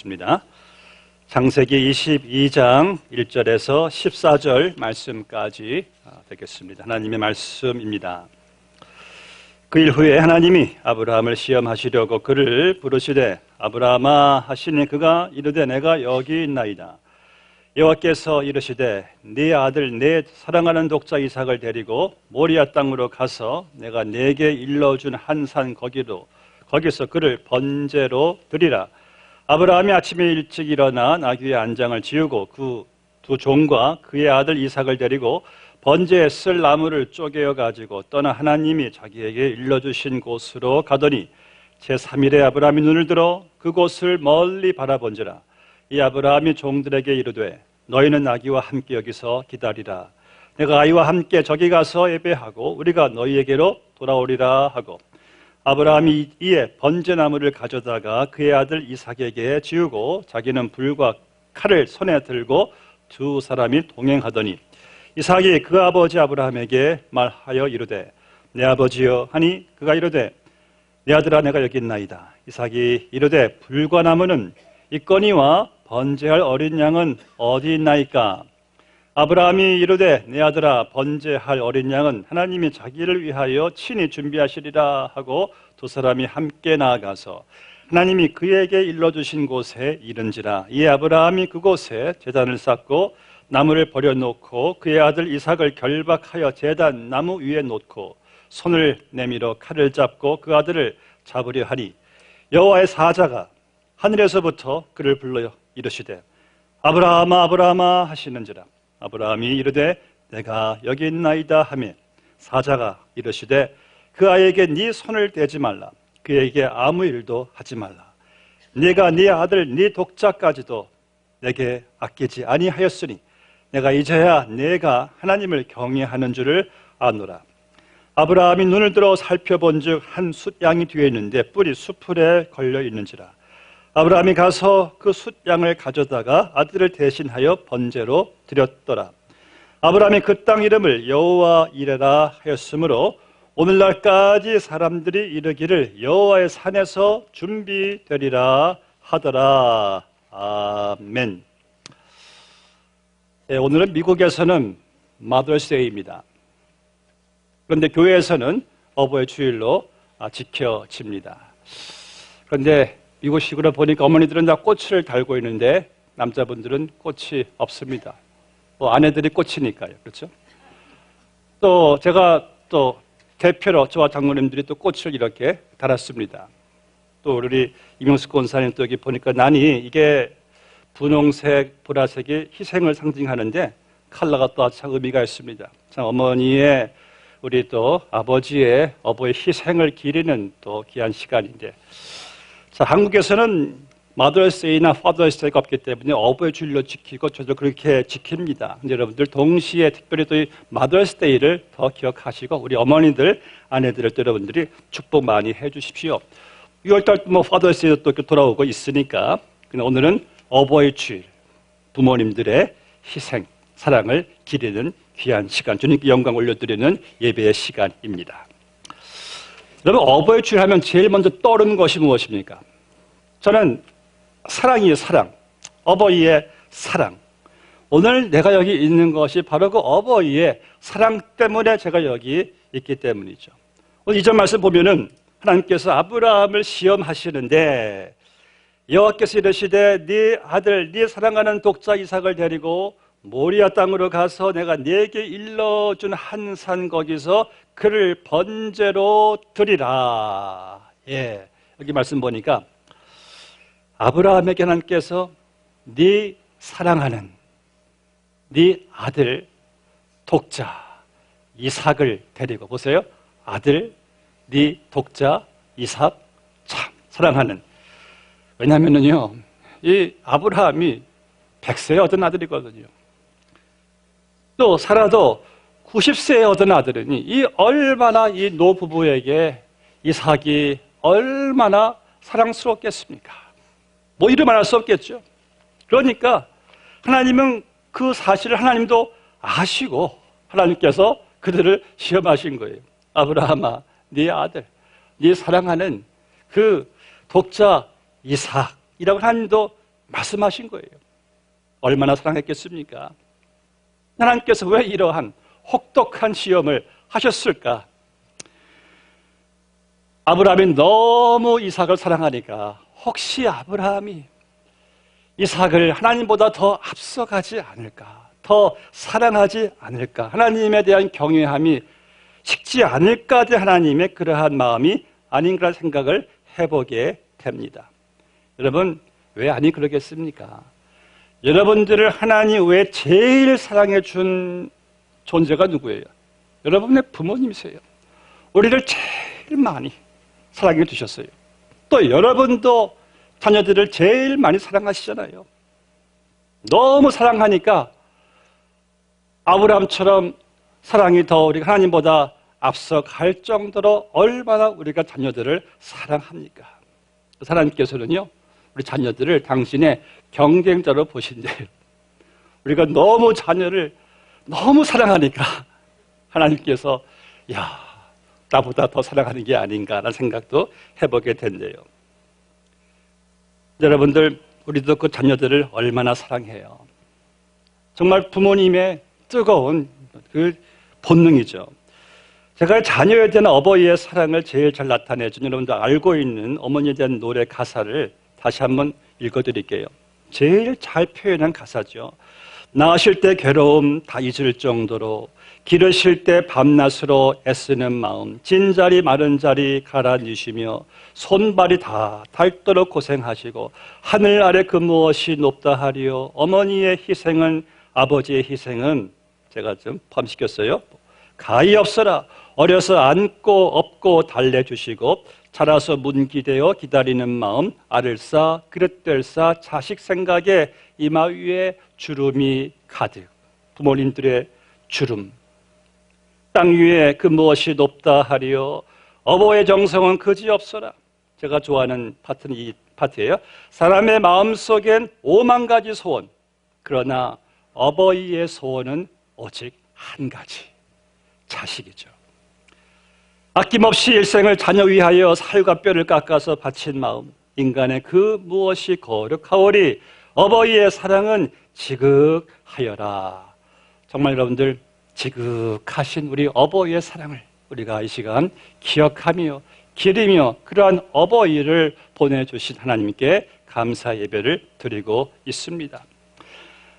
있습니다. 창세기 22장 1절에서 14절 말씀까지 되겠습니다. 하나님의 말씀입니다. 그 일 후에 하나님이 아브라함을 시험하시려고 그를 부르시되 아브라함아 하시니 그가 이르되 내가 여기 있나이다. 여호와께서 이르시되 네 아들 내 사랑하는 독자 이삭을 데리고 모리아 땅으로 가서 내가 네게 일러준 한 산 거기서 그를 번제로 드리라. 아브라함이 아침에 일찍 일어나 나귀의 안장을 지우고 그 두 종과 그의 아들 이삭을 데리고 번제에 쓸 나무를 쪼개어 가지고 떠나 하나님이 자기에게 일러주신 곳으로 가더니 제3일에 아브라함이 눈을 들어 그곳을 멀리 바라본지라. 이 아브라함이 종들에게 이르되 너희는 나귀와 함께 여기서 기다리라. 내가 아이와 함께 저기 가서 예배하고 우리가 너희에게로 돌아오리라 하고 아브라함이 이에 번제나무를 가져다가 그의 아들 이삭에게 지우고 자기는 불과 칼을 손에 들고 두 사람이 동행하더니 이삭이 그 아버지 아브라함에게 말하여 이르되 내 아버지여 하니 그가 이르되 내 아들아 내가 여기 있나이다. 이삭이 이르되 불과 나무는 있거니와 번제할 어린 양은 어디 있나이까? 아브라함이 이르되 내 아들아 번제할 어린 양은 하나님이 자기를 위하여 친히 준비하시리라 하고 두 사람이 함께 나아가서 하나님이 그에게 일러주신 곳에 이른지라. 이에 아브라함이 그곳에 제단을 쌓고 나무를 버려놓고 그의 아들 이삭을 결박하여 제단 나무 위에 놓고 손을 내밀어 칼을 잡고 그 아들을 잡으려 하니 여호와의 사자가 하늘에서부터 그를 불러 이르시되 아브라함아 아브라함아 하시는지라. 아브라함이 이르되 내가 여기 있나이다 하매 사자가 이르시되 그 아이에게 네 손을 대지 말라. 그에게 아무 일도 하지 말라. 네가 네 아들 네 독자까지도 내게 아끼지 아니하였으니 내가 이제야 내가 하나님을 경외하는 줄을 아노라. 아브라함이 눈을 들어 살펴본즉 한 숫양이 뒤에 있는데 뿔이 수풀에 걸려 있는지라. 아브라함이 가서 그 숫양을 가져다가 아들을 대신하여 번제로 드렸더라. 아브라함이 그 땅 이름을 여호와 이레라 하였으므로 오늘날까지 사람들이 이르기를 여호와의 산에서 준비되리라 하더라. 아멘. 오늘은 미국에서는 마더스데이입니다. 그런데 교회에서는 어버이 주일로 지켜집니다. 그런데 미국식으로 보니까 어머니들은 다 꽃을 달고 있는데 남자분들은 꽃이 없습니다. 아내들이 꽃이니까요. 그렇죠? 또 제가 또 대표로 저와 장모님들이 또 꽃을 이렇게 달았습니다. 또 우리 이명숙 권사님 또 여기 보니까 난이 이게 분홍색, 보라색이 희생을 상징하는데 컬러가 또 참 의미가 있습니다. 참 어머니의 우리 또 아버지의 어버이 희생을 기리는 또 귀한 시간인데 자, 한국에서는 마더스데이나 파더스데이가 없기 때문에 어버이 주일로 지키고 저도 그렇게 지킵니다. 근데 여러분들 동시에 특별히 또 이 마더스데이를 더 기억하시고 우리 어머니들, 아내들 또 여러분들이 축복 많이 해주십시오. 6월달 뭐 파더스데이도 또 돌아오고 있으니까 근데 오늘은 어버이 주일, 부모님들의 희생, 사랑을 기리는 귀한 시간, 주님께 영광 올려드리는 예배의 시간입니다. 여러분 어버이 주일 하면 제일 먼저 떠오르는 것이 무엇입니까? 저는 사랑이에요. 사랑. 어버이의 사랑. 오늘 내가 여기 있는 것이 바로 그 어버이의 사랑 때문에 제가 여기 있기 때문이죠. 오늘 이전 말씀 보면은 하나님께서 아브라함을 시험하시는데 여호와께서 이르시되 네 아들 네 사랑하는 독자 이삭을 데리고 모리아 땅으로 가서 내가 네게 일러준 한 산 거기서 그를 번제로 드리라. 예, 여기 말씀 보니까 아브라함에게 하나님께서 네 사랑하는 네 아들 독자 이삭을 데리고 보세요. 아들 네 독자 이삭 참 사랑하는. 왜냐하면요 이 아브라함이 100세에 얻은 아들이거든요. 또 살아도 90세에 얻은 아들이니 이 얼마나 이 노부부에게 이삭이 얼마나 사랑스럽겠습니까? 뭐 이루 말할 수 없겠죠. 그러니까 하나님은 그 사실을 하나님도 아시고 하나님께서 그들을 시험하신 거예요. 아브라함아 네 아들 네 사랑하는 그 독자 이삭이라고 하나님도 말씀하신 거예요. 얼마나 사랑했겠습니까? 하나님께서 왜 이러한 혹독한 시험을 하셨을까? 아브라함이 너무 이삭을 사랑하니까 혹시 아브라함이 이삭을 하나님보다 더 앞서가지 않을까? 더 사랑하지 않을까? 하나님에 대한 경외함이 식지 않을까? 하나님의 그러한 마음이 아닌가 생각을 해보게 됩니다. 여러분, 왜 아니 그러겠습니까? 여러분들을 하나님 외에 제일 사랑해 준 존재가 누구예요? 여러분의 부모님이세요. 우리를 제일 많이 사랑해 주셨어요. 또 여러분도 자녀들을 제일 많이 사랑하시잖아요. 너무 사랑하니까 아브라함처럼 사랑이 더 우리가 하나님보다 앞서갈 정도로 얼마나 우리가 자녀들을 사랑합니까? 하나님께서는요, 우리 자녀들을 당신의 경쟁자로 보신대요. 우리가 너무 자녀를 너무 사랑하니까 하나님께서 야, 나보다 더 사랑하는 게 아닌가라는 생각도 해보게 된대요. 여러분들, 우리도 그 자녀들을 얼마나 사랑해요. 정말 부모님의 뜨거운 그 본능이죠. 제가 자녀에 대한 어버이의 사랑을 제일 잘 나타내준 여러분들 알고 있는 어머니에 대한 노래 가사를 다시 한번 읽어드릴게요. 제일 잘 표현한 가사죠. 낳으실 때 괴로움 다 잊을 정도로, 기르실 때 밤낮으로 애쓰는 마음, 진자리 마른 자리 갈아뉘시며 손발이 다 닳도록 고생하시고 하늘 아래 그 무엇이 높다 하리요. 어머니의 희생은, 아버지의 희생은, 제가 좀 포함시켰어요. 가히 없어라. 어려서 안고 업고 달래주시고 자라서 문기되어 기다리는 마음, 알을 쌓 그릇될 쌓 자식 생각에 이마 위에 주름이 가득. 부모님들의 주름. 땅 위에 그 무엇이 높다 하리요. 어버의 정성은 그지없어라. 제가 좋아하는 파트는 이 파트예요. 사람의 마음속엔 5만 가지 소원, 그러나 어버이의 소원은 오직 한 가지, 자식이죠. 아낌없이 일생을 자녀 위하여 살과 뼈를 깎아서 바친 마음, 인간의 그 무엇이 거룩하오리. 어버이의 사랑은 지극하여라. 정말 여러분들, 지극하신 우리 어버이의 사랑을 우리가 이 시간 기억하며 기리며 그러한 어버이를 보내주신 하나님께 감사 예배를 드리고 있습니다.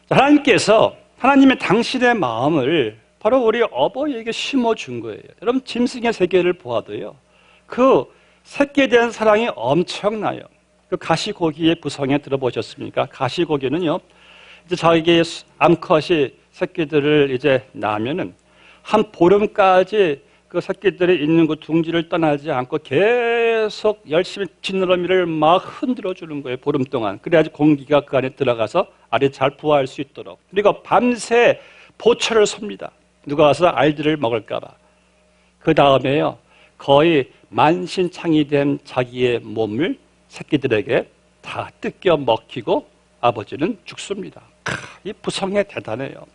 하나님께서 하나님의 당신의 마음을 바로 우리 어버이에게 심어준 거예요. 여러분, 짐승의 세계를 보아도요, 그 새끼에 대한 사랑이 엄청나요. 그 가시고기의 구성에 들어보셨습니까? 가시고기는요, 이제 자기의 암컷이 새끼들을 이제 낳으면은 한 보름까지 그 새끼들이 있는 그 둥지를 떠나지 않고 계속 열심히 지느러미를 막 흔들어 주는 거예요. 보름 동안. 그래야지 공기가 그 안에 들어가서 알이 잘 부화할 수 있도록. 그리고 밤새 보초를 섭니다. 누가 와서 알들을 먹을까 봐. 그 다음에요, 거의 만신창이 된 자기의 몸을 새끼들에게 다 뜯겨 먹히고 아버지는 죽습니다. 이 부성애 대단해요.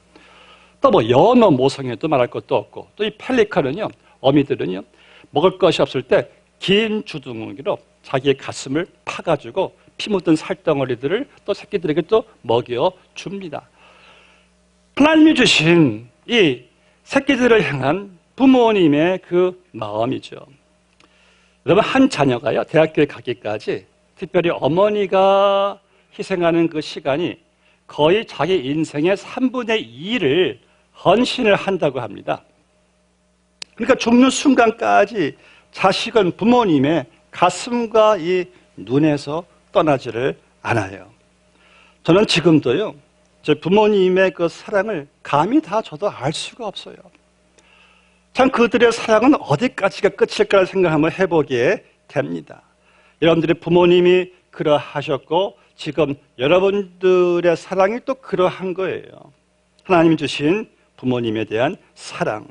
또 뭐 연어, 모성애도 말할 것도 없고, 또 이 펠리컨은요, 어미들은요, 먹을 것이 없을 때 긴 주둥이로 자기의 가슴을 파가지고 피 묻은 살덩어리들을 또 새끼들에게 또 먹여줍니다. 하나님이 주신 이 새끼들을 향한 부모님의 그 마음이죠. 여러분, 한 자녀가요, 대학교에 가기까지 특별히 어머니가 희생하는 그 시간이 거의 자기 인생의 3분의 2를 헌신을 한다고 합니다. 그러니까 죽는 순간까지 자식은 부모님의 가슴과 이 눈에서 떠나지를 않아요. 저는 지금도요, 제 부모님의 그 사랑을 감히 다 저도 알 수가 없어요. 참 그들의 사랑은 어디까지가 끝일까 생각 한번 해보게 됩니다. 여러분들의 부모님이 그러하셨고 지금 여러분들의 사랑이 또 그러한 거예요. 하나님이 주신 부모님에 대한 사랑.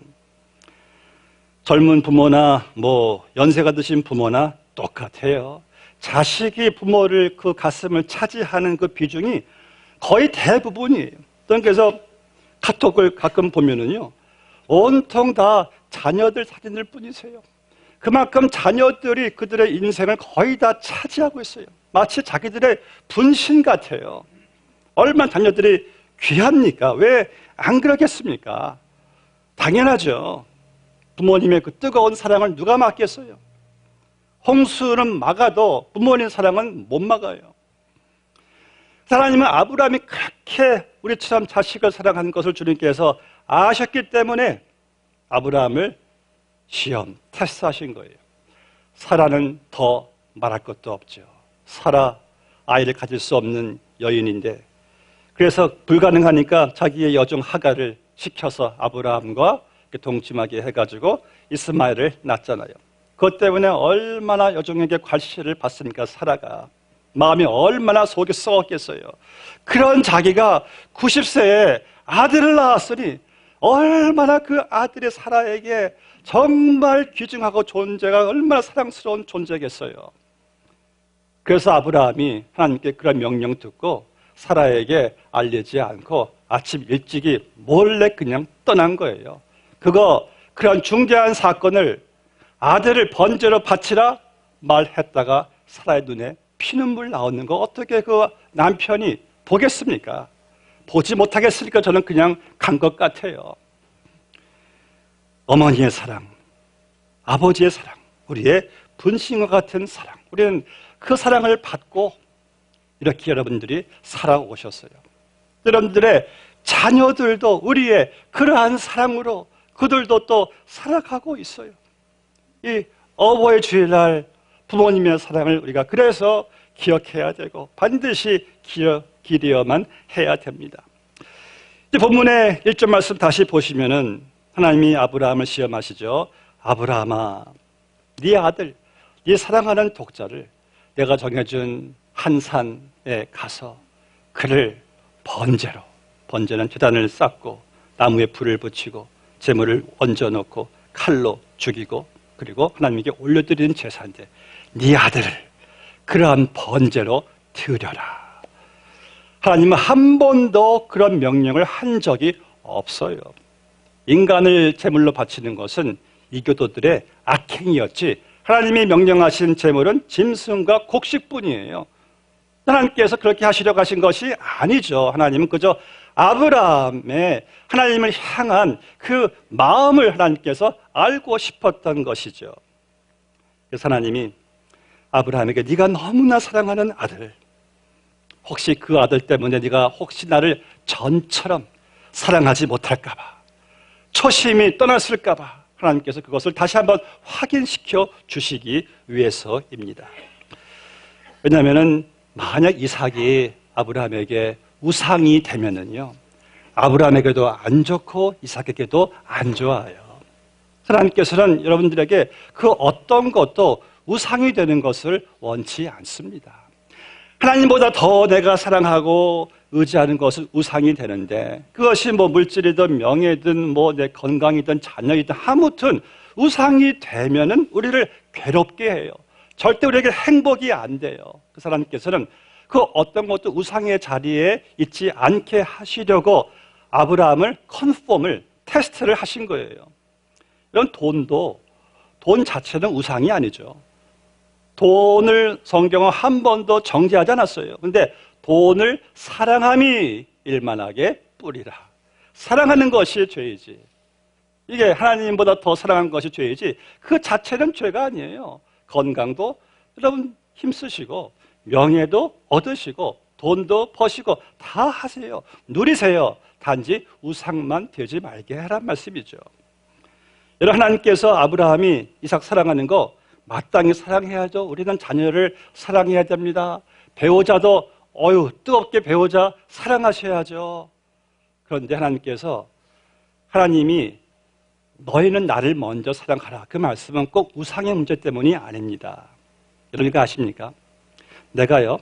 젊은 부모나 뭐 연세가 드신 부모나 똑같아요. 자식이 부모를 그 가슴을 차지하는 그 비중이 거의 대부분이에요. 그래서 카톡을 가끔 보면은요, 온통 다 자녀들 사진일 뿐이세요. 그만큼 자녀들이 그들의 인생을 거의 다 차지하고 있어요. 마치 자기들의 분신 같아요. 얼마나 자녀들이 귀합니까? 왜 안 그러겠습니까? 당연하죠. 부모님의 그 뜨거운 사랑을 누가 막겠어요? 홍수는 막아도 부모님 사랑은 못 막아요. 하나님은 아브라함이 그렇게 우리처럼 자식을 사랑하는 것을 주님께서 아셨기 때문에 아브라함을 시험, 테스트하신 거예요. 사라는 더 말할 것도 없죠. 사라, 아이를 가질 수 없는 여인인데, 그래서 불가능하니까 자기의 여종 하가를 시켜서 아브라함과 동침하게 해가지고 이스마엘을 낳잖아요. 그것 때문에 얼마나 여종에게 괄시를 받습니까? 사라가 마음이 얼마나 속이 썩었겠어요. 그런 자기가 90세에 아들을 낳았으니 얼마나 그 아들의 사라에게 정말 귀중하고 존재가 얼마나 사랑스러운 존재겠어요. 그래서 아브라함이 하나님께 그런 명령 듣고 사라에게 알리지 않고 아침 일찍이 몰래 그냥 떠난 거예요. 그런 중대한 사건을 아들을 번제로 바치라 말했다가 사라의 눈에 피눈물 나오는 거 어떻게 그 남편이 보겠습니까? 보지 못하겠으니까 저는 그냥 간 것 같아요. 어머니의 사랑, 아버지의 사랑, 우리의 분신과 같은 사랑, 우리는 그 사랑을 받고 이렇게 여러분들이 살아오셨어요. 여러분들의 자녀들도 우리의 그러한 사랑으로 그들도 또 살아가고 있어요. 이 어버이 주일날 부모님의 사랑을 우리가 그래서 기억해야 되고 반드시 기려야만 해야 됩니다. 이 본문의 1절 말씀 다시 보시면은 하나님이 아브라함을 시험하시죠. 아브라함아, 네 아들, 네 사랑하는 독자를 내가 정해준 한 산에 가서 그를 번제로, 번제는 제단을 쌓고 나무에 불을 붙이고 제물을 얹어놓고 칼로 죽이고 그리고 하나님께 올려드리는 제사인데 네 아들을 그러한 번제로 드려라. 하나님은 한 번도 그런 명령을 한 적이 없어요. 인간을 제물로 바치는 것은 이교도들의 악행이었지 하나님이 명령하신 제물은 짐승과 곡식뿐이에요. 하나님께서 그렇게 하시려고 하신 것이 아니죠. 하나님은 그저 아브라함의 하나님을 향한 그 마음을 하나님께서 알고 싶었던 것이죠. 그래서 하나님이 아브라함에게 네가 너무나 사랑하는 아들, 혹시 그 아들 때문에 네가 혹시 나를 전처럼 사랑하지 못할까 봐, 초심이 떠났을까 봐 하나님께서 그것을 다시 한번 확인시켜 주시기 위해서입니다. 왜냐하면 만약 이삭이 아브라함에게 우상이 되면은요, 아브라함에게도 안 좋고 이삭에게도 안 좋아요. 하나님께서는 여러분들에게 그 어떤 것도 우상이 되는 것을 원치 않습니다. 하나님보다 더 내가 사랑하고 의지하는 것은 우상이 되는데 그것이 뭐 물질이든 명예든 뭐 내 건강이든 자녀이든 아무튼 우상이 되면은 우리를 괴롭게 해요. 절대 우리에게 행복이 안 돼요. 그 사람께서는 그 어떤 것도 우상의 자리에 있지 않게 하시려고 아브라함을 컨펌을 테스트를 하신 거예요. 이런 돈 자체는 우상이 아니죠. 돈을 성경은 한 번도 정죄하지 않았어요. 그런데 돈을 사랑함이 일만하게 뿌리라. 사랑하는 것이 죄이지. 이게 하나님보다 더 사랑한 것이 죄이지 그 자체는 죄가 아니에요. 건강도 여러분 힘쓰시고 명예도 얻으시고 돈도 버시고 다 하세요. 누리세요. 단지 우상만 되지 말게 하란 말씀이죠. 여러분, 하나님께서 아브라함이 이삭 사랑하는 거 마땅히 사랑해야죠. 우리는 자녀를 사랑해야 됩니다. 배우자도 뜨겁게 배우자 사랑하셔야죠. 그런데 하나님께서 하나님이 너희는 나를 먼저 사랑하라. 그 말씀은 꼭 우상의 문제 때문이 아닙니다. 여러분 아십니까? 내가요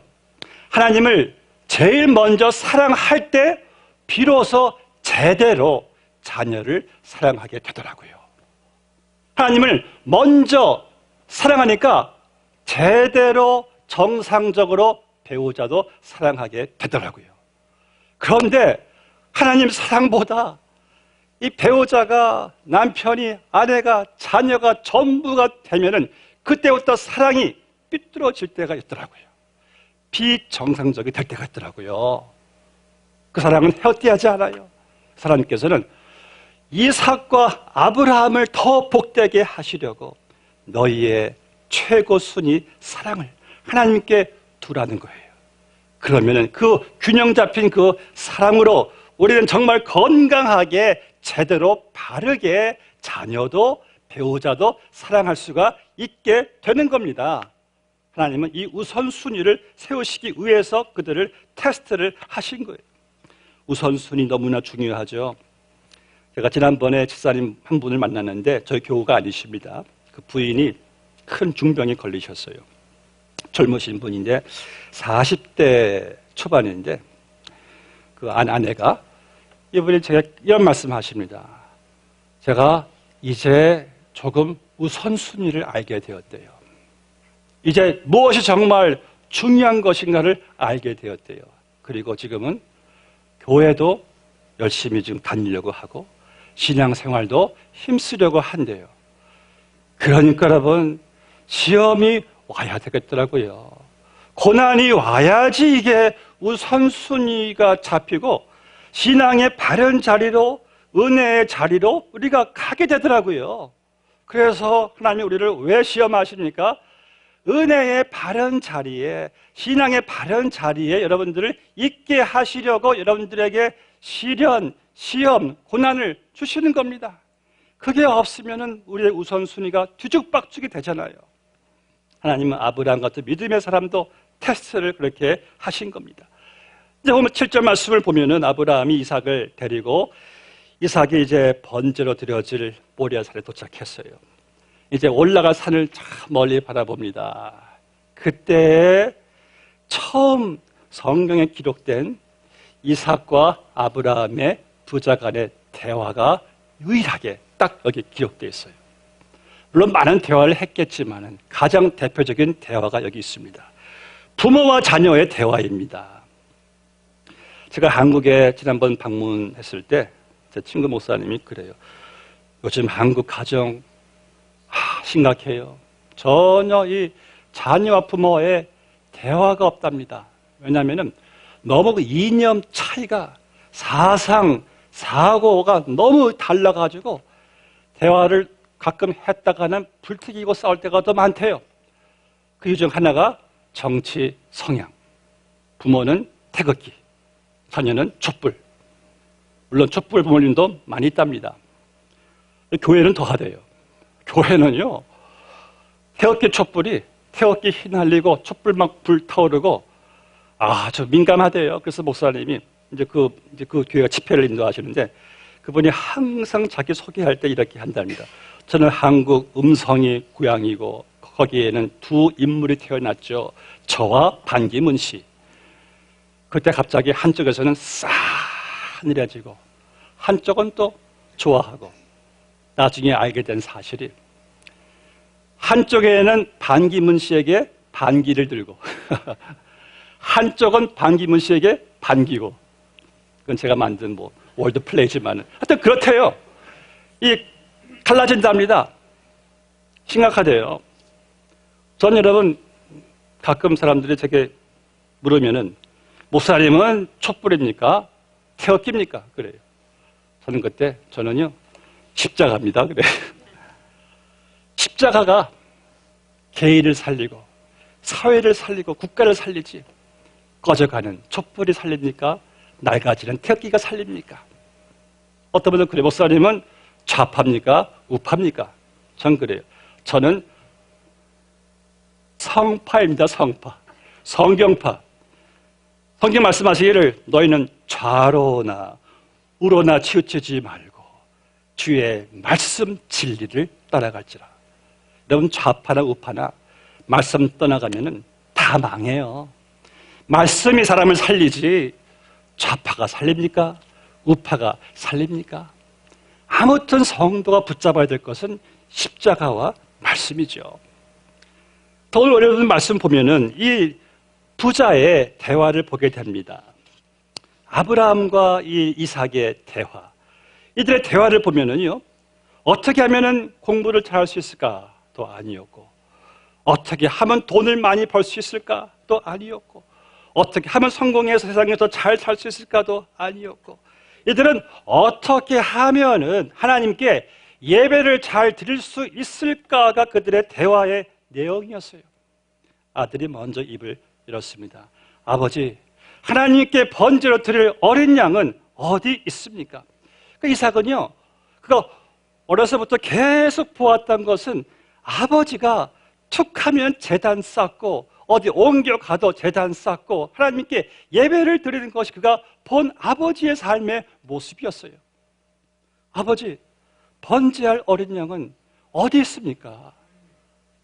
하나님을 제일 먼저 사랑할 때 비로소 제대로 자녀를 사랑하게 되더라고요. 하나님을 먼저 사랑하니까 제대로 정상적으로 배우자도 사랑하게 되더라고요. 그런데 하나님 사랑보다 이 배우자가 남편이 아내가 자녀가 전부가 되면은 그때부터 사랑이 삐뚤어질 때가 있더라고요. 비정상적이 될 때가 있더라고요. 그 사랑은 헛되하지 않아요. 하나님께서는 이삭과 아브라함을 더 복되게 하시려고 너희의 최고 순위 사랑을 하나님께 두라는 거예요. 그러면은 그 균형 잡힌 그 사랑으로 우리는 정말 건강하게 제대로 바르게 자녀도 배우자도 사랑할 수가 있게 되는 겁니다. 하나님은 이 우선순위를 세우시기 위해서 그들을 테스트를 하신 거예요. 우선순위 너무나 중요하죠. 제가 지난번에 집사님 한 분을 만났는데 저희 교우가 아니십니다. 그 부인이 큰 중병에 걸리셨어요. 젊으신 분인데 40대 초반인데 그 아내가 이분이 제가 이런 말씀하십니다. 제가 이제 조금 우선순위를 알게 되었대요. 이제 무엇이 정말 중요한 것인가를 알게 되었대요. 그리고 지금은 교회도 열심히 지금 다니려고 하고 신앙생활도 힘쓰려고 한대요. 그러니까 여러분 시험이 와야 되겠더라고요. 고난이 와야지 이게 우선순위가 잡히고 신앙의 바른 자리로 은혜의 자리로 우리가 가게 되더라고요. 그래서 하나님이 우리를 왜 시험하십니까? 은혜의 바른 자리에 신앙의 바른 자리에 여러분들을 있게 하시려고 여러분들에게 시련, 시험, 고난을 주시는 겁니다. 그게 없으면 우리의 우선순위가 뒤죽박죽이 되잖아요. 하나님은 아브라함 같은 믿음의 사람도 테스트를 그렇게 하신 겁니다. 이제 보면 7절 말씀을 보면은 아브라함이 이삭을 데리고 이삭이 이제 번제로 드려질 모리아산에 도착했어요. 이제 올라갈 산을 참 멀리 바라봅니다. 그때 처음 성경에 기록된 이삭과 아브라함의 부자 간의 대화가 유일하게 딱 여기 기록되어 있어요. 물론 많은 대화를 했겠지만 가장 대표적인 대화가 여기 있습니다. 부모와 자녀의 대화입니다. 제가 한국에 지난번 방문했을 때 제 친구 목사님이 그래요. 요즘 한국 가정 심각해요. 전혀 이 자녀와 부모의 대화가 없답니다. 왜냐하면 너무 그 이념 차이가 사상, 사고가 너무 달라가지고 대화를 가끔 했다가는 불튀기고 싸울 때가 더 많대요. 그 중 하나가 정치 성향. 부모는 태극기, 자녀는 촛불. 물론 촛불 부모님도 많이 있답니다. 교회는 더하대요. 교회는요, 태극기 촛불이 태극기 휘날리고 촛불 막 불타오르고 저 민감하대요. 그래서 목사님이 이제 그 교회가 집회를 인도하시는데 그분이 항상 자기 소개할 때 이렇게 한답니다. 저는 한국 음성이 고향이고 거기에는 두 인물이 태어났죠. 저와 반기문 씨. 그때 갑자기 한쪽에서는 싸늘해지고 한쪽은 또 좋아하고 나중에 알게 된 사실이 한쪽에는 반기문 씨에게 반기를 들고 한쪽은 반기문 씨에게 반기고 그건 제가 만든 월드 플레이지만 하여튼 그렇대요. 이 달라진답니다. 심각하대요. 전 여러분 가끔 사람들이 제게 물으면은 목사님은 촛불입니까? 태극기입니까? 그래요. 저는 그때 저는요 십자가입니다. 그래요. 십자가가 개인을 살리고 사회를 살리고 국가를 살리지 꺼져가는 촛불이 살립니까? 낡아지는 태극기가 살립니까? 어떤 분은 그래요. 목사님은 좌파입니까? 우파입니까? 전 그래요. 저는 성파입니다. 성파. 성경파. 성경 말씀하시기를 너희는 좌로나 우로나 치우치지 말고 주의 말씀 진리를 따라갈지라. 여러분 좌파나 우파나 말씀 떠나가면은 다 망해요. 말씀이 사람을 살리지 좌파가 살립니까? 우파가 살립니까? 아무튼 성도가 붙잡아야 될 것은 십자가와 말씀이죠. 더 어려운 말씀 보면은 이 부자의 대화를 보게 됩니다. 아브라함과 이 이삭의 대화. 이들의 대화를 보면은요, 어떻게 하면은 공부를 잘할 수 있을까도 아니었고, 어떻게 하면 돈을 많이 벌 수 있을까도 아니었고, 어떻게 하면 성공해서 세상에서 잘 살 수 있을까도 아니었고, 이들은 어떻게 하면은 하나님께 예배를 잘 드릴 수 있을까가 그들의 대화의 내용이었어요. 아들이 먼저 입을 열었습니다. 아버지, 하나님께 번제로 드릴 어린 양은 어디 있습니까? 그 이삭은요, 그가 어려서부터 계속 보았던 것은 아버지가 툭하면 제단 쌓고 어디 옮겨가도 제단 쌓고 하나님께 예배를 드리는 것이 그가 본 아버지의 삶의 모습이었어요. 아버지, 번제할 어린 양은 어디 있습니까?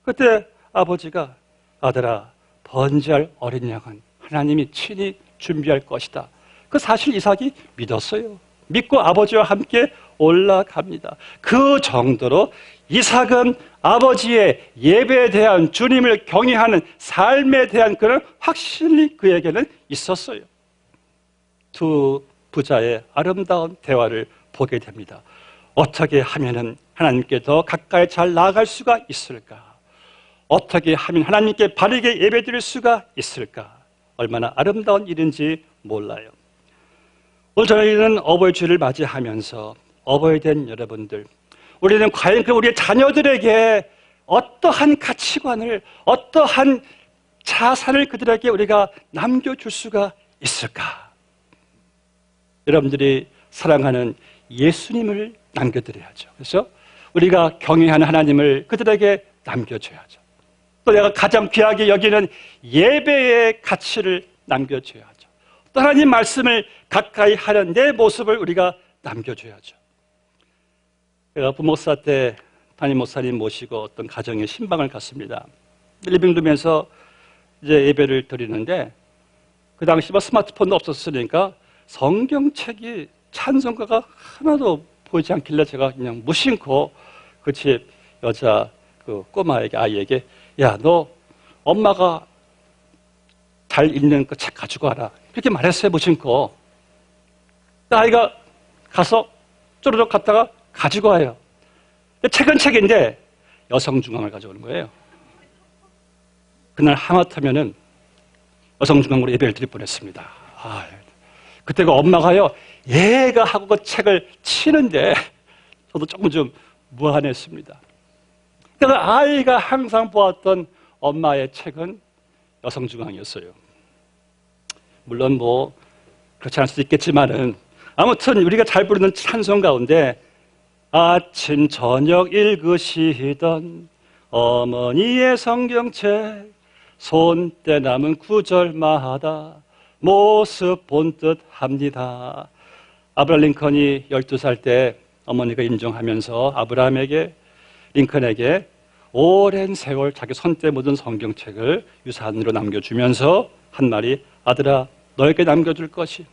그때 아버지가 아들아, 번제할 어린 양은 하나님이 친히 준비할 것이다. 그 사실 이삭이 믿었어요. 믿고 아버지와 함께 올라갑니다. 그 정도로 이삭은 아버지의 예배에 대한 주님을 경외하는 삶에 대한 그런 확신이 그에게는 있었어요. 두 부자의 아름다운 대화를 보게 됩니다. 어떻게 하면은 하나님께 더 가까이 잘 나아갈 수가 있을까? 어떻게 하면 하나님께 바르게 예배드릴 수가 있을까? 얼마나 아름다운 일인지 몰라요. 오늘 저희는 어버이 주를 맞이하면서 어버이 된 여러분들, 우리는 과연 우리의 자녀들에게 어떠한 가치관을, 어떠한 자산을 그들에게 우리가 남겨줄 수가 있을까? 여러분들이 사랑하는 예수님을 남겨드려야죠. 그래서 우리가 경외하는 하나님을 그들에게 남겨줘야죠. 또 내가 가장 귀하게 여기는 예배의 가치를 남겨줘야죠. 또 하나님 말씀을 가까이 하는 내 모습을 우리가 남겨줘야죠. 제가 부목사 때 담임 목사님 모시고 어떤 가정에 신방을 갔습니다. 리빙룸에서 이제 예배를 드리는데 그 당시 스마트폰도 없었으니까 성경책이 찬송가가 하나도 보이지 않길래 제가 그냥 무심코 그 집 여자 그 꼬마에게, 아이에게, 야, 너 엄마가 잘 읽는 그 책 가지고 와라, 이렇게 말했어요. 무심코. 아이가 가서 쪼르륵 갔다가 가지고 와요. 책은 책인데 여성중앙을 가져오는 거예요. 그날 하마터면은 여성중앙으로 예배를 드릴 뻔했습니다. 그때 그 엄마가요, 얘가 하고 그 책을 치는데 저도 조금 좀 무안했습니다. 그러니까 아이가 항상 보았던 엄마의 책은 여성중앙이었어요. 물론 뭐 그렇지 않을 수도 있겠지만은 아무튼 우리가 잘 부르는 찬송 가운데 아침 저녁 읽으시던 어머니의 성경책, 손때 남은 구절마다 모습 본 듯 합니다. 아브라함 링컨이 12살 때 어머니가 임종하면서 아브라함에게, 링컨에게 오랜 세월 자기 손때 묻은 성경책을 유산으로 남겨주면서 한 말이, 아들아, 너에게 남겨줄 것이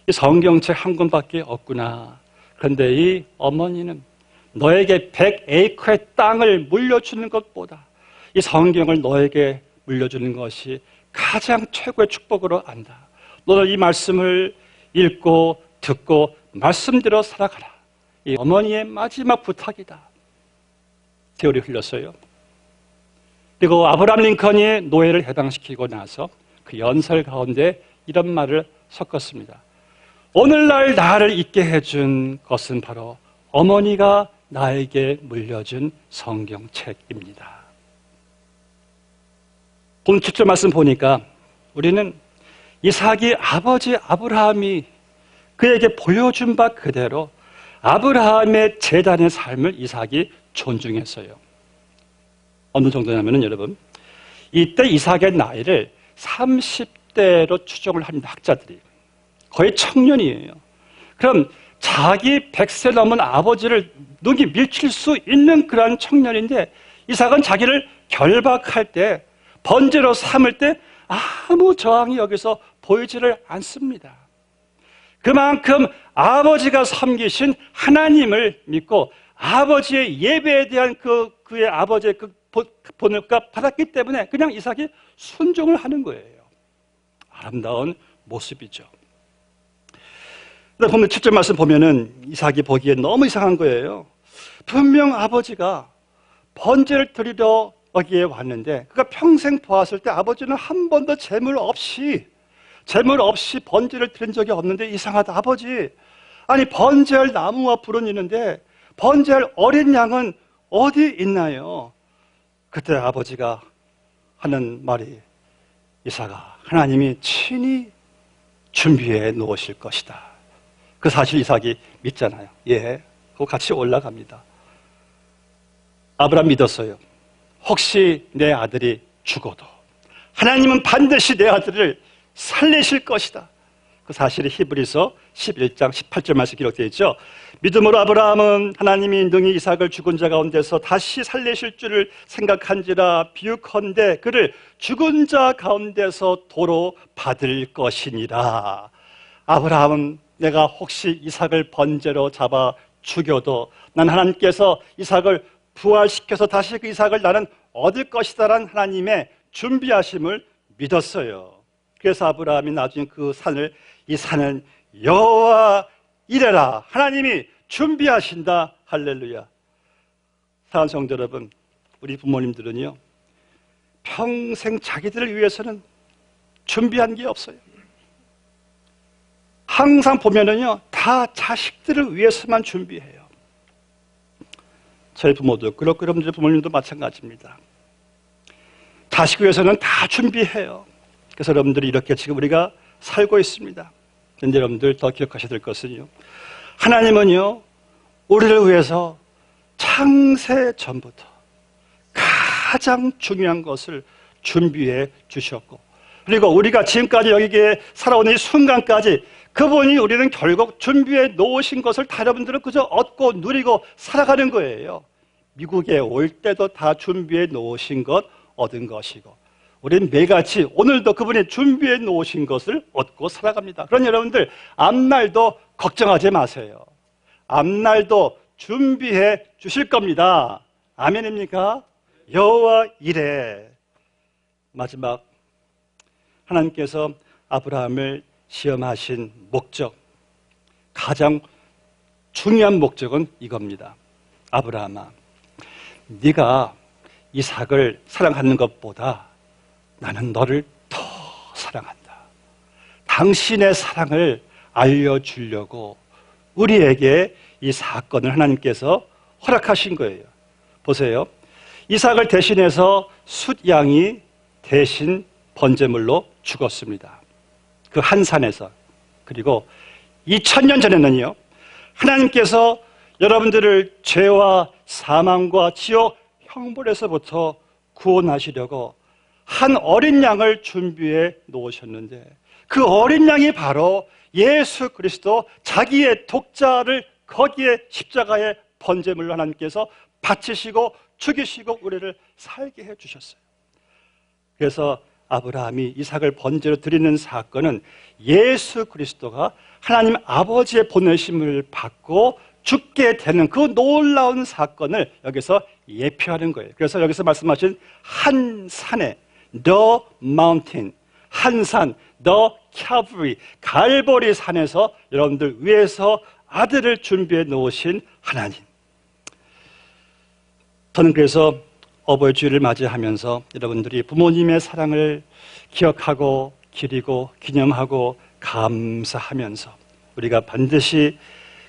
이 성경책 한 권밖에 없구나. 그런데 이 어머니는 너에게 100에이커의 땅을 물려주는 것보다 이 성경을 너에게 물려주는 것이 가장 최고의 축복으로 안다. 너는 이 말씀을 읽고 듣고 말씀대로 살아가라. 이 어머니의 마지막 부탁이다. 세월이 흘렀어요. 그리고 아브라함 링컨이 노예를 해방시키고 나서 그 연설 가운데 이런 말을 섞었습니다. 오늘날 나를 있게 해준 것은 바로 어머니가 나에게 물려준 성경책입니다. 오늘 직접 말씀 보니까 우리는 이삭이 아버지 아브라함이 그에게 보여준 바 그대로 아브라함의 제단의 삶을 이삭이 존중했어요. 어느 정도냐면은 여러분, 이때 이삭의 나이를 30대로 추정을 합니다. 학자들이. 거의 청년이에요. 그럼 자기 100세 넘은 아버지를 눈이 밀칠 수 있는 그런 청년인데 이삭은 자기를 결박할 때, 번제로 삼을 때 아무 저항이 여기서 보이지를 않습니다. 그만큼 아버지가 섬기신 하나님을 믿고 아버지의 예배에 대한 그의 아버지의 그 본을 받았기 때문에 그냥 이삭이 순종을 하는 거예요. 아름다운 모습이죠. 보면 7절 말씀 보면은 이삭이 보기에 너무 이상한 거예요. 분명 아버지가 번제를 드리러 여기에 왔는데 그가 평생 보았을 때 아버지는 한 번도 재물 없이 번제를 드린 적이 없는데 이상하다. 아버지, 아니 번제할 나무와 불은 있는데 번제할 어린 양은 어디 있나요? 그때 아버지가 하는 말이, 이삭아, 하나님이 친히 준비해 놓으실 것이다. 그 사실 이삭이 믿잖아요. 예, 그거 같이 올라갑니다. 아브라함 믿었어요. 혹시 내 아들이 죽어도 하나님은 반드시 내 아들을 살리실 것이다. 그 사실이 히브리서 11장 18절 말씀 기록되어 있죠. 믿음으로 아브라함은 하나님이 능히 이삭을 죽은 자 가운데서 다시 살리실 줄을 생각한지라 비유컨대 그를 죽은 자 가운데서 도로 받을 것이니라. 아브라함은 내가 혹시 이삭을 번제로 잡아 죽여도 난 하나님께서 이삭을 부활시켜서 다시 그 이삭을 나는 얻을 것이다라는 하나님의 준비하심을 믿었어요. 그래서 아브라함이 나중에 이 산은 여호와 이레라, 하나님이 준비하신다. 할렐루야. 사랑하는 성도 여러분, 우리 부모님들은요 평생 자기들을 위해서는 준비한 게 없어요. 항상 보면은요 다 자식들을 위해서만 준비해요. 저희 부모도 그렇고 여러분들 부모님도 마찬가지입니다. 자식 위해서는 다 준비해요. 그래서 여러분들이 이렇게 지금 우리가 살고 있습니다. 그런데 여러분들 더 기억하셔야 될 것은요, 하나님은요 우리를 위해서 창세 전부터 가장 중요한 것을 준비해 주셨고, 그리고 우리가 지금까지 여기에 살아오는 이 순간까지 그분이 우리는 결국 준비해 놓으신 것을 다 여러분들은 그저 얻고 누리고 살아가는 거예요. 미국에 올 때도 다 준비해 놓으신 것 얻은 것이고, 우리는 매일같이 오늘도 그분이 준비해 놓으신 것을 얻고 살아갑니다. 그러니 여러분들 앞날도 걱정하지 마세요. 앞날도 준비해 주실 겁니다. 아멘입니까? 여호와 이레. 마지막, 하나님께서 아브라함을 시험하신 목적, 가장 중요한 목적은 이겁니다. 아브라함아, 네가 이삭을 사랑하는 것보다 나는 너를 더 사랑한다. 당신의 사랑을 알려주려고 우리에게 이 사건을 하나님께서 허락하신 거예요. 보세요. 이삭을 대신해서 숫양이 대신 번제물로 죽었습니다. 그 한 산에서. 그리고 2000년 전에는요, 하나님께서 여러분들을 죄와 사망과 지옥 형벌에서부터 구원하시려고 한 어린 양을 준비해 놓으셨는데, 그 어린 양이 바로 예수 그리스도, 자기의 독자를 거기에 십자가의 번제물로 하나님께서 바치시고 죽이시고 우리를 살게 해주셨어요. 그래서 아브라함이 이삭을 번제로 드리는 사건은 예수 그리스도가 하나님 아버지의 보내심을 받고 죽게 되는 그 놀라운 사건을 여기서 예표하는 거예요. 그래서 여기서 말씀하신 한 산에, The Mountain, 한 산, The Calvary, 갈보리 산에서 여러분들 위해서 아들을 준비해 놓으신 하나님. 저는 그래서 어버이 주일을 맞이하면서 여러분들이 부모님의 사랑을 기억하고 기리고 기념하고 감사하면서 우리가 반드시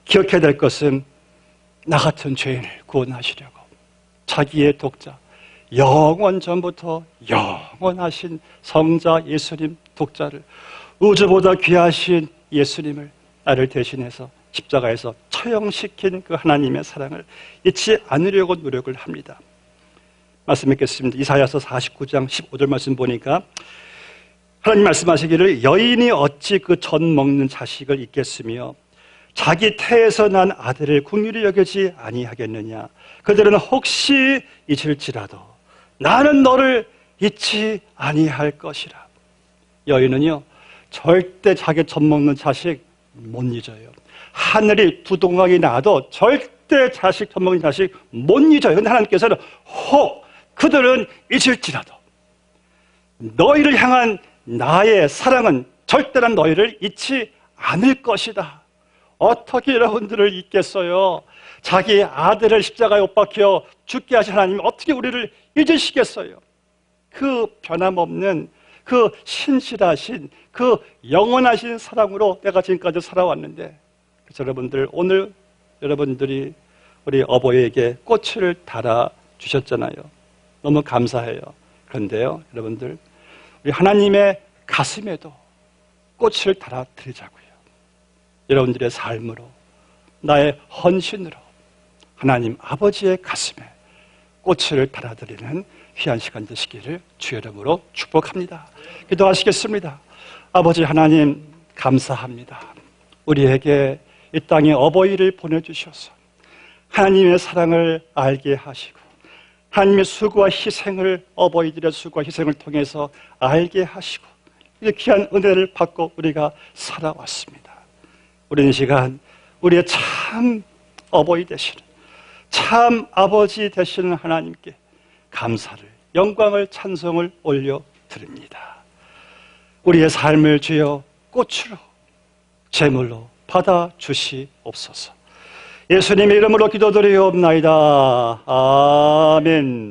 기억해야 될 것은 나 같은 죄인을 구원하시려고 자기의 독자, 영원 전부터 영원하신 성자 예수님 독자를, 우주보다 귀하신 예수님을 나를 대신해서 십자가에서 처형시킨 그 하나님의 사랑을 잊지 않으려고 노력을 합니다. 말씀 읽겠습니다. 이사야서 49장 15절 말씀 보니까 하나님 말씀하시기를 여인이 어찌 그 젖 먹는 자식을 잊겠으며 자기 태에서 난 아들을 긍휼히 여기지 아니하겠느냐. 그들은 혹시 잊을지라도 나는 너를 잊지 아니할 것이라. 여인은요 절대 자기 젖 먹는 자식 못 잊어요. 하늘이 두 동강이 나도 절대 자식 젖 먹는 자식 못 잊어요. 그런데 하나님께서는 혹 그들은 잊을지라도 너희를 향한 나의 사랑은 절대로 너희를 잊지 않을 것이다. 어떻게 여러분들을 잊겠어요? 자기 아들을 십자가에 못 박혀 죽게 하신 하나님 어떻게 우리를 잊으시겠어요? 그 변함없는 그 신실하신 그 영원하신 사랑으로 내가 지금까지 살아왔는데, 그래서 여러분들 오늘 여러분들이 우리 어버이에게 꽃을 달아 주셨잖아요. 너무 감사해요. 그런데요, 여러분들 우리 하나님의 가슴에도 꽃을 달아 드리자고요. 여러분들의 삶으로, 나의 헌신으로 하나님 아버지의 가슴에 꽃을 달아드리는 귀한 시간 되시기를 주의 이름으로 축복합니다. 기도하시겠습니다. 아버지 하나님 감사합니다. 우리에게 이 땅에 어버이를 보내주셔서 하나님의 사랑을 알게 하시고 하나님의 수고와 희생을, 어버이들의 수고와 희생을 통해서 알게 하시고 이 귀한 은혜를 받고 우리가 살아왔습니다. 우리는 이 시간 우리의 참 어버이 되시는, 참 아버지 되시는 하나님께 감사를, 영광을, 찬송을 올려드립니다. 우리의 삶을 주여 꽃으로, 제물로 받아주시옵소서. 예수님의 이름으로 기도드리옵나이다. 아멘.